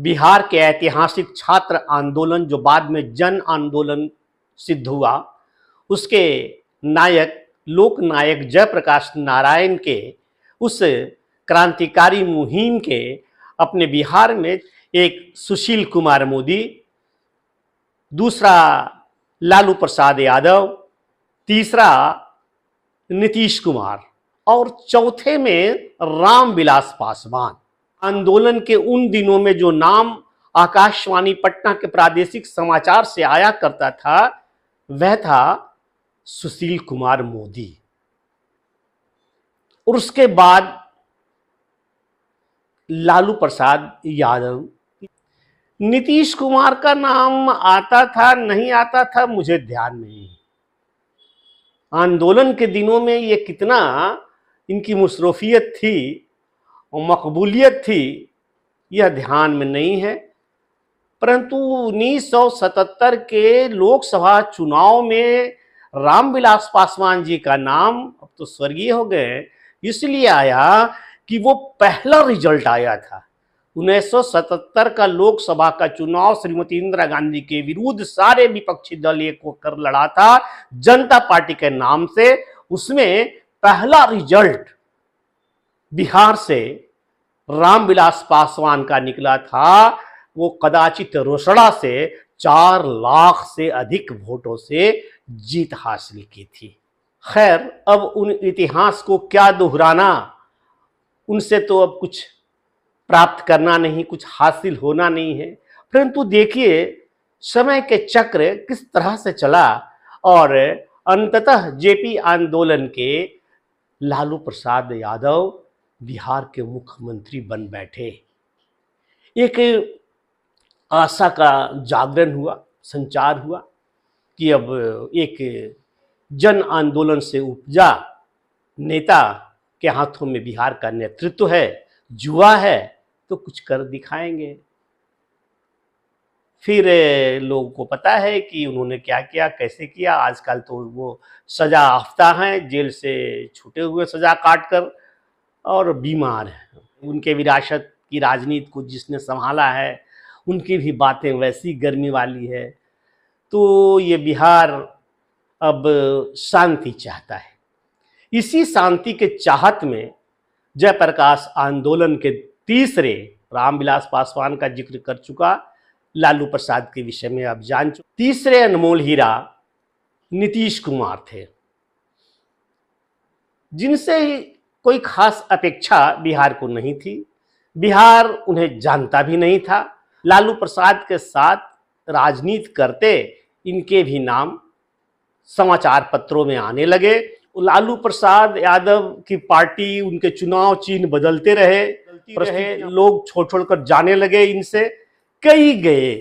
बिहार के ऐतिहासिक छात्र आंदोलन जो बाद में जन आंदोलन सिद्ध हुआ, उसके नायक लोक नायक जयप्रकाश नारायण के उस क्रांतिकारी मुहिम के अपने बिहार में एक सुशील कुमार मोदी, दूसरा लालू प्रसाद यादव, तीसरा नीतीश कुमार और चौथे में रामविलास पासवान। आंदोलन के उन दिनों में जो नाम आकाशवाणी पटना के प्रादेशिक समाचार से आया करता था वह था सुशील कुमार मोदी। और उसके बाद लालू प्रसाद यादव। नीतीश कुमार का नाम आता था नहीं आता था मुझे ध्यान नहीं। आंदोलन के दिनों में ये कितना इनकी मुशर्रफियत थी और मकबूलियत थी यह ध्यान में नहीं है। परंतु 1977 के लोकसभा चुनाव में रामविलास पासवान जी का नाम, अब तो स्वर्गीय हो गए, इसलिए आया कि वो पहला रिजल्ट आया था। 1977 का लोकसभा का चुनाव श्रीमती इंदिरा गांधी के विरुद्ध सारे विपक्षी दल एक होकर लड़ा था जनता पार्टी के नाम से। उसमें पहला रिजल्ट बिहार से रामविलास पासवान का निकला था। वो कदाचित रोसड़ा से 4 लाख से अधिक वोटों से जीत हासिल की थी। खैर, अब उन इतिहास को क्या दोहराना, उनसे तो अब कुछ प्राप्त करना नहीं, कुछ हासिल होना नहीं है। परंतु देखिए समय के चक्र किस तरह से चला और अंततः जेपी आंदोलन के लालू प्रसाद यादव बिहार के मुख्यमंत्री बन बैठे। एक आशा का जागरण हुआ, संचार हुआ कि अब एक जन आंदोलन से उपजा नेता के हाथों में बिहार का नेतृत्व है, जुआ है तो कुछ कर दिखाएंगे। फिर लोगों को पता है कि उन्होंने क्या किया, कैसे किया। आजकल तो वो सजा याफ्ता हैं, जेल से छूटे हुए सजा काट कर, और बीमार हैं। उनके विरासत की राजनीति को जिसने संभाला है उनकी भी बातें वैसी गर्मी वाली है। तो ये बिहार अब शांति चाहता है। इसी शांति के चाहत में जयप्रकाश आंदोलन के तीसरे, रामविलास पासवान का जिक्र कर चुका, लालू प्रसाद के विषय में अब जान चुके, तीसरे अनमोल हीरा नीतीश कुमार थे, जिनसे कोई खास अपेक्षा बिहार को नहीं थी। बिहार उन्हें जानता भी नहीं था। लालू प्रसाद के साथ राजनीति करते इनके भी नाम समाचार पत्रों में आने लगे। लालू प्रसाद यादव की पार्टी, उनके चुनाव चिन्ह बदलते रहे, लोग छोड़ छोड़ कर जाने लगे इनसे। कई गए,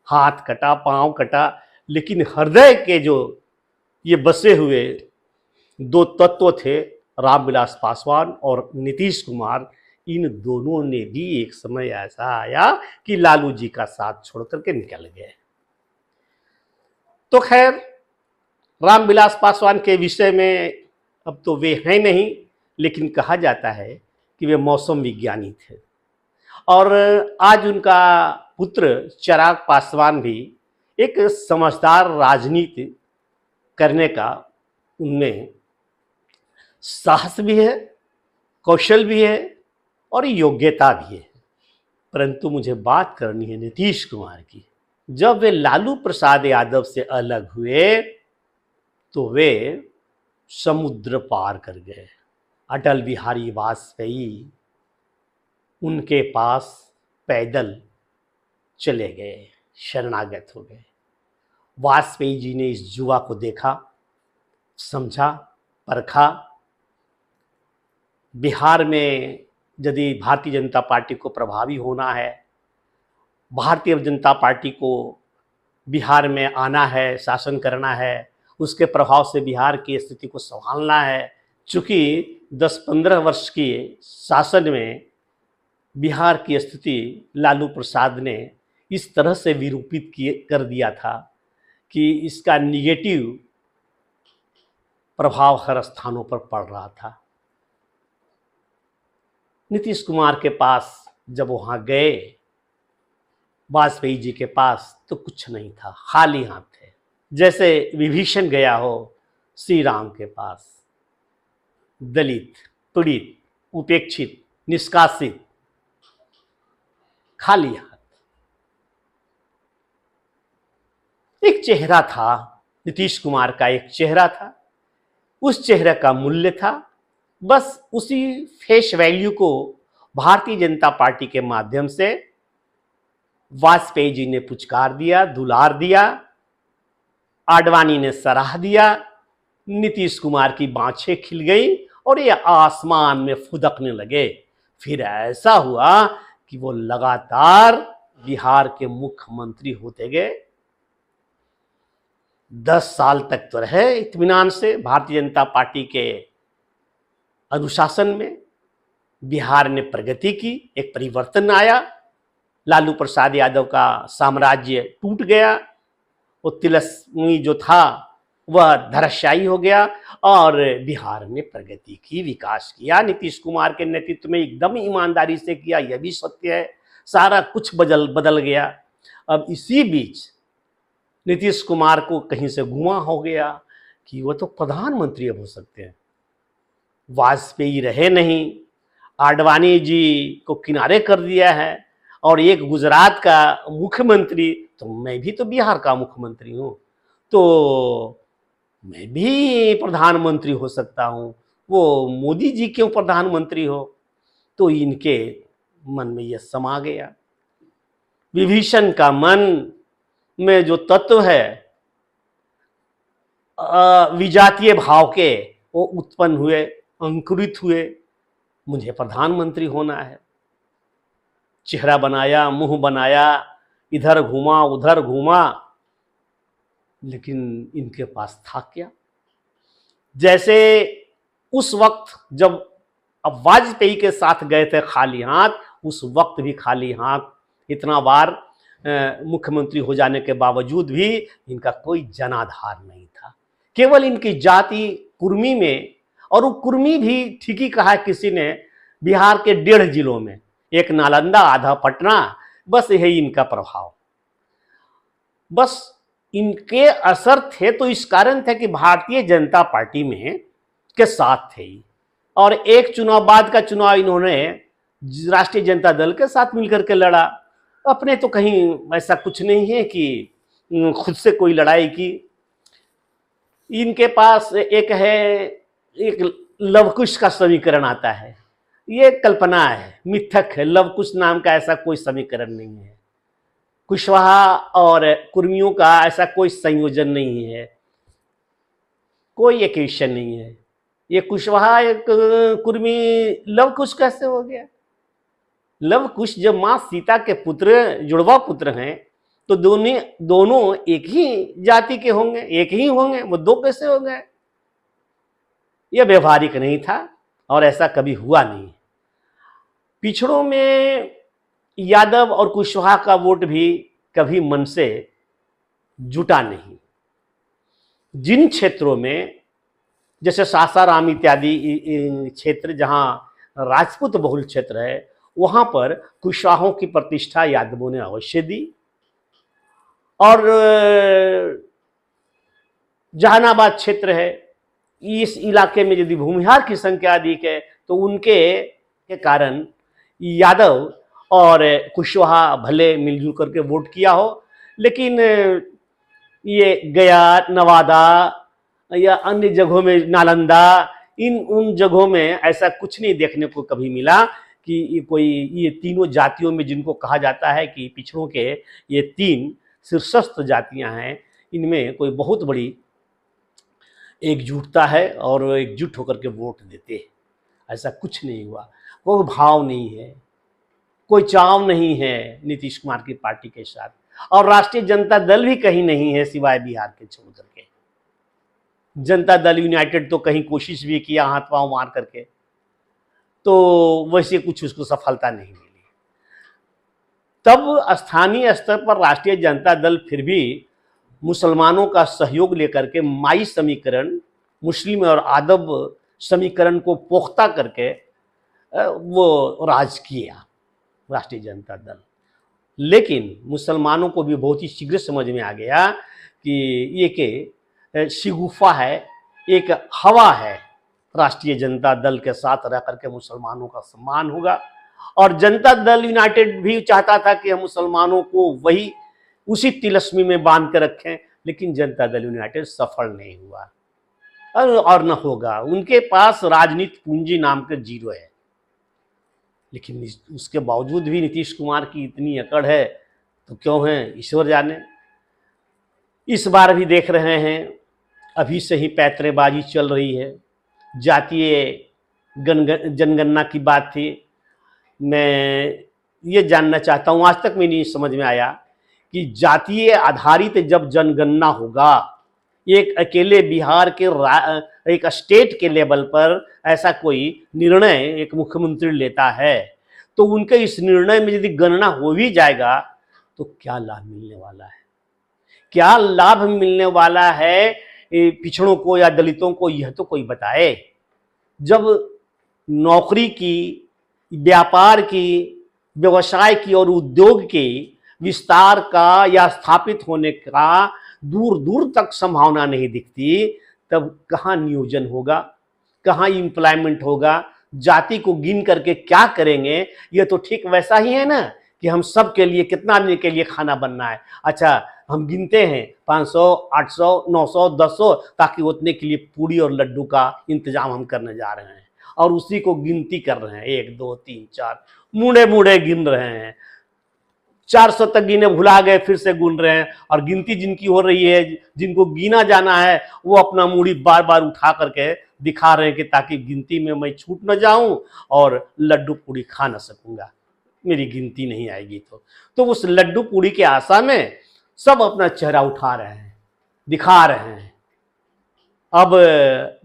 हाथ कटा, पांव कटा, लेकिन हृदय के जो ये बसे हुए 2 तत्व थे, रामविलास पासवान और नीतीश कुमार, इन दोनों ने भी एक समय ऐसा आया कि लालू जी का साथ छोड़ करके निकल गए। तो खैर, रामविलास पासवान के विषय में अब तो वे हैं नहीं, लेकिन कहा जाता है कि वे मौसम विज्ञानी थे। और आज उनका पुत्र चिराग पासवान भी एक समझदार राजनीति करने का उनमें साहस भी है, कौशल भी है और योग्यता भी है। परंतु मुझे बात करनी है नीतीश कुमार की। जब वे लालू प्रसाद यादव से अलग हुए तो वे समुद्र पार कर गए। अटल बिहारी वाजपेयी उनके पास पैदल चले गए, शरणागत हो गए। वाजपेयी जी ने इस जुआ को देखा, समझा, परखा। बिहार में यदि भारतीय जनता पार्टी को प्रभावी होना है, भारतीय जनता पार्टी को बिहार में आना है, शासन करना है, उसके प्रभाव से बिहार की स्थिति को संभालना है। चूँकि 10-15 वर्ष की शासन में बिहार की स्थिति लालू प्रसाद ने इस तरह से विरूपित कर दिया था कि इसका निगेटिव प्रभाव हर स्थानों पर पड़ रहा था। नीतीश कुमार के पास जब वहाँ गए वाजपेयी जी के पास तो कुछ नहीं था, खाली हाथ थे। जैसे विभीषण गया हो श्री राम के पास, दलित, पीड़ित, उपेक्षित, निष्कासित, खाली हाथ। एक चेहरा था, नीतीश कुमार का एक चेहरा था, उस चेहरे का मूल्य था। बस उसी फेस वैल्यू को भारतीय जनता पार्टी के माध्यम से वाजपेयी जी ने पुचकार दिया, दुलार दिया, आडवाणी ने सराह दिया, नीतीश कुमार की बाँछें खिल गई और ये आसमान में फुदकने लगे। फिर ऐसा हुआ कि वो लगातार बिहार के मुख्यमंत्री होते गए। 10 साल तक तो रहे इत्मीनान से भारतीय जनता पार्टी के अनुशासन में। बिहार ने प्रगति की, एक परिवर्तन आया, लालू प्रसाद यादव का साम्राज्य टूट गया, वो तिलस्मी जो था वह धराशायी हो गया और बिहार ने प्रगति की, विकास किया। नीतीश कुमार के नेतृत्व में एकदम ईमानदारी से किया, यह भी सत्य है। सारा कुछ बदल गया। अब इसी बीच नीतीश कुमार को कहीं से गुमा हो गया कि वो तो प्रधानमंत्री अब हो सकते हैं। वाजपेयी रहे नहीं, आडवाणी जी को किनारे कर दिया है और एक गुजरात का मुख्यमंत्री, तो मैं भी तो बिहार का मुख्यमंत्री हूँ, तो मैं भी प्रधानमंत्री हो सकता हूँ। वो मोदी जी क्यों प्रधानमंत्री हो? तो इनके मन में यह समा गया। विभीषण का मन में जो तत्व है विजातीय भाव के, वो उत्पन्न हुए, अंकुरित हुए। मुझे प्रधानमंत्री होना है। चेहरा बनाया, मुंह बनाया, इधर घूमा उधर घूमा, लेकिन इनके पास था क्या? जैसे उस वक्त जब अब वाजपेयी के साथ गए थे खाली हाथ, उस वक्त भी खाली हाथ, इतना बार मुख्यमंत्री हो जाने के बावजूद भी इनका कोई जनाधार नहीं था। केवल इनकी जाति कुर्मी में, और वो कुर्मी भी ठीक ही कहा किसी ने, बिहार के 1.5 जिलों में, एक नालंदा, आधा पटना, बस यही इनका प्रभाव। बस इनके असर थे तो इस कारण थे कि भारतीय जनता पार्टी में के साथ थे और एक चुनाव बाद का चुनाव इन्होंने राष्ट्रीय जनता दल के साथ मिलकर के लड़ा। अपने तो कहीं ऐसा कुछ नहीं है कि खुद से कोई लड़ाई की। इनके पास एक है, एक लवकुश का समीकरण आता है, ये कल्पना है, मिथक है। लवकुश नाम का ऐसा कोई समीकरण नहीं है। कुशवाहा और कुर्मियों का ऐसा कोई संयोजन नहीं है, कोई इक्वेशन नहीं है। ये कुशवाहा एक कुर्मी लवकुश कैसे हो गया? लवकुश जब मां सीता के पुत्र, जुड़वा पुत्र हैं, तो दोनों एक ही जाति के होंगे, एक ही होंगे, वो दो कैसे हो गए? यह व्यवहारिक नहीं था और ऐसा कभी हुआ नहीं। पिछड़ों में यादव और कुशवाहा का वोट भी कभी मन से जुटा नहीं। जिन क्षेत्रों में जैसे सासाराम इत्यादि क्षेत्र जहां राजपूत बहुल क्षेत्र है, वहां पर कुशवाहों की प्रतिष्ठा यादवों ने अवश्य दी। और जहानाबाद क्षेत्र है, इस इलाके में यदि भूमिहार की संख्या अधिक है तो उनके कारण यादव और कुशवाहा भले मिलजुल करके वोट किया हो, लेकिन ये गया, नवादा या अन्य जगहों में, नालंदा, उन जगहों में ऐसा कुछ नहीं देखने को कभी मिला कि ये तीनों जातियों में, जिनको कहा जाता है कि पिछड़ों के ये 3 शीर्षस्थ जातियां हैं, इनमें कोई बहुत बड़ी एकजुटता है और एकजुट होकर के वोट देते हैं। ऐसा कुछ नहीं हुआ। कोई भाव नहीं है, कोई चाव नहीं है नीतीश कुमार की पार्टी के साथ, और राष्ट्रीय जनता दल भी कहीं नहीं है सिवाय बिहार के छोड़ करके। जनता दल यूनाइटेड तो कहीं कोशिश भी किया हाथ पांव मार करके, तो वैसे कुछ उसको सफलता नहीं मिली। तब स्थानीय स्तर पर राष्ट्रीय जनता दल फिर भी मुसलमानों का सहयोग लेकर के माई समीकरण, मुस्लिम और आदब समीकरण को पोख्ता करके वो राज किया राष्ट्रीय जनता दल। लेकिन मुसलमानों को भी बहुत ही शीघ्र समझ में आ गया कि ये के शिगुफा है, एक हवा है। राष्ट्रीय जनता दल के साथ रह करके मुसलमानों का सम्मान होगा, और जनता दल यूनाइटेड भी चाहता था कि हम मुसलमानों को वही उसी तिलस्मी में बांध कर रखें, लेकिन जनता दल यूनाइटेड सफल नहीं हुआ और न होगा। उनके पास राजनीति पूंजी नाम के जीरो है, लेकिन उसके बावजूद भी नीतीश कुमार की इतनी अकड़ है तो क्यों है, ईश्वर जाने। इस बार भी देख रहे हैं, अभी से ही पैतरेबाजी चल रही है। जातीय जनगणना की बात थी। मैं ये जानना चाहता हूँ, आज तक में नहीं समझ में आया कि जातीय आधारित जब जनगणना होगा, एक अकेले बिहार के एक स्टेट के लेवल पर ऐसा कोई निर्णय एक मुख्यमंत्री लेता है, तो उनके इस निर्णय में यदि गणना हो भी जाएगा तो क्या लाभ मिलने वाला है, क्या लाभ मिलने वाला है पिछड़ों को या दलितों को, यह तो कोई बताए। जब नौकरी की, व्यापार की, व्यवसाय की और उद्योग के विस्तार का या स्थापित होने का दूर दूर तक संभावना नहीं दिखती, तब कहाँ नियोजन होगा, कहाँ एम्प्लॉयमेंट होगा, जाति को गिन करके क्या करेंगे। ये तो ठीक वैसा ही है ना कि हम सब के लिए, कितना आदमी के लिए खाना बनना है, अच्छा हम गिनते हैं 500, 800, 900, 1000, ताकि उतने के लिए पूड़ी और लड्डू का इंतजाम हम करने जा रहे हैं, और उसी को गिनती कर रहे हैं, 1 2 3 4 मुड़े मुड़े गिन रहे हैं। 400 तक गिने भुला गए, फिर से गिन रहे हैं, और गिनती जिनकी हो रही है, जिनको गिना जाना है, वो अपना मूड़ी बार बार उठा करके दिखा रहे हैं कि ताकि गिनती में मैं छूट न जाऊं और लड्डू पूड़ी खा न सकूंगा, मेरी गिनती नहीं आएगी। तो उस लड्डू पूड़ी के आशा में सब अपना चेहरा उठा रहे हैं, दिखा रहे हैं। अब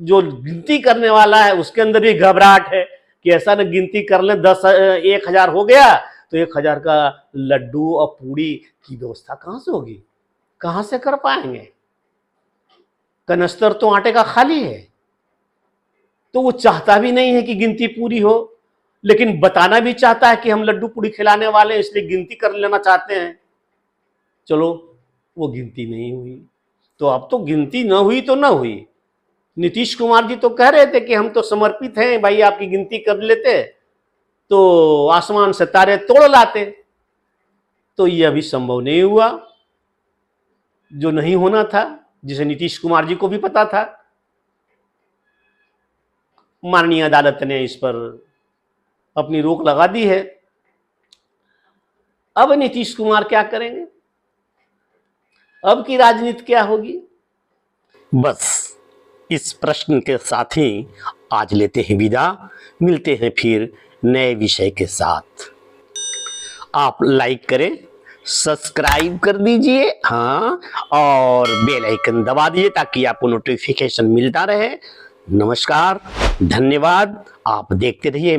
जो गिनती करने वाला है उसके अंदर भी घबराहट है कि ऐसा न गिनती कर लें 1000 हो गया तो 1000 का लड्डू और पूड़ी की व्यवस्था कहां से होगी, कहां से कर पाएंगे। कनस्तर तो आटे का खाली है। तो वो चाहता भी नहीं है कि गिनती पूरी हो, लेकिन बताना भी चाहता है कि हम लड्डू पूड़ी खिलाने वाले हैं, इसलिए गिनती कर लेना चाहते हैं। चलो वो गिनती नहीं हुई, तो अब तो गिनती न हुई तो न हुई। नीतीश कुमार जी तो कह रहे थे कि हम तो समर्पित हैं भाई, आपकी गिनती कर लेते तो आसमान से तारे तोड़ लाते, तो यह अभी संभव नहीं हुआ, जो नहीं होना था, जिसे नीतीश कुमार जी को भी पता था। माननीय अदालत ने इस पर अपनी रोक लगा दी है। अब नीतीश कुमार क्या करेंगे, अब की राजनीति क्या होगी। बस इस प्रश्न के साथ ही आज लेते हैं विदा। मिलते हैं फिर नए विषय के साथ। आप लाइक करें, सब्सक्राइब कर दीजिए, हाँ, और बेल आइकन दबा दीजिए ताकि आपको नोटिफिकेशन मिलता रहे। नमस्कार, धन्यवाद। आप देखते रहिए